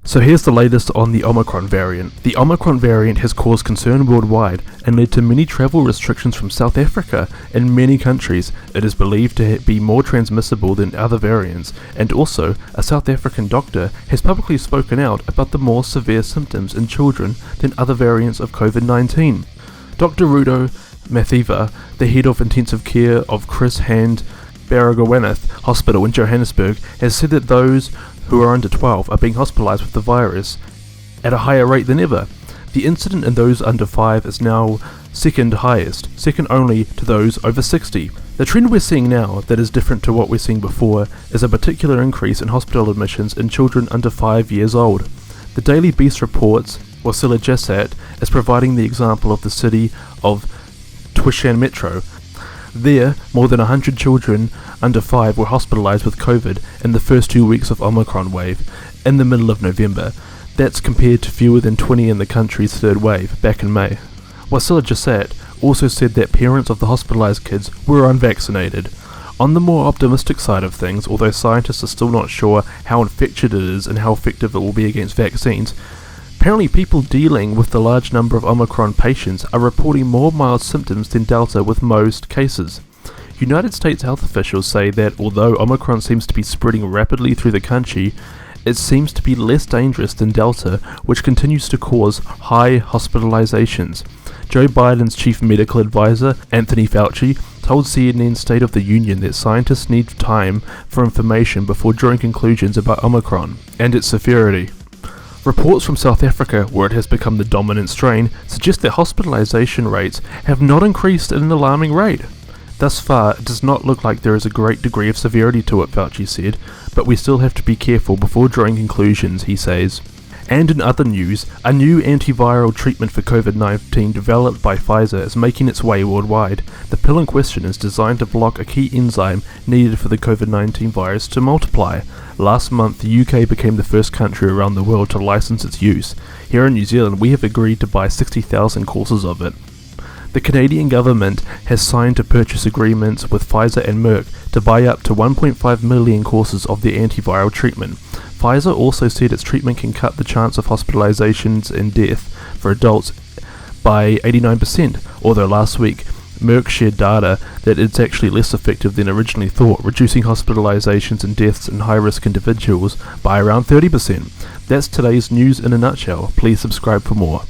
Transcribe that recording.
So here's the latest on the Omicron variant. The Omicron variant has caused concern worldwide and led to many travel restrictions from South Africa. In many countries, it is believed to be more transmissible than other variants, and also, a South African doctor has publicly spoken out about the more severe symptoms in children than other variants of COVID-19. Dr. Rudo Mathiva, the head of intensive care of Chris Hand Baragwanath Hospital in Johannesburg, has said that those who are under 12 are being hospitalised with the virus at a higher rate than ever. The incident in those under 5 is now second highest, second only to those over 60. The trend we're seeing now that is different to what we're seeing before is a particular increase in hospital admissions in children under 5 years old. The Daily Beast reports Wasila Jasat as providing the example of the city of Twishan Metro. There, more than 100 children under 5 were hospitalised with COVID in the first 2 weeks of Omicron wave, in the middle of November. That's compared to fewer than 20 in the country's third wave, back in May. Wasila Jasat also said that parents of the hospitalised kids were unvaccinated. On the more optimistic side of things, although scientists are still not sure how infectious it is and how effective it will be against vaccines, apparently people dealing with the large number of Omicron patients are reporting more mild symptoms than Delta with most cases. United States health officials say that although Omicron seems to be spreading rapidly through the country, it seems to be less dangerous than Delta, which continues to cause high hospitalizations. Joe Biden's chief medical advisor, Anthony Fauci, told CNN's State of the Union that scientists need time for information before drawing conclusions about Omicron and its severity. Reports from South Africa, where it has become the dominant strain, suggest that hospitalization rates have not increased at an alarming rate. Thus far, it does not look like there is a great degree of severity to it, Fauci said, but we still have to be careful before drawing conclusions, he says. And in other news, a new antiviral treatment for COVID-19 developed by Pfizer is making its way worldwide. The pill in question is designed to block a key enzyme needed for the COVID-19 virus to multiply. Last month, the UK became the first country around the world to license its use. Here in New Zealand, we have agreed to buy 60,000 courses of it. The Canadian government has signed to purchase agreements with Pfizer and Merck to buy up to 1.5 million courses of the antiviral treatment. Pfizer also said its treatment can cut the chance of hospitalizations and death for adults by 89%, although last week Merck shared data that it's actually less effective than originally thought, reducing hospitalizations and deaths in high-risk individuals by around 30%. That's today's news in a nutshell. Please subscribe for more.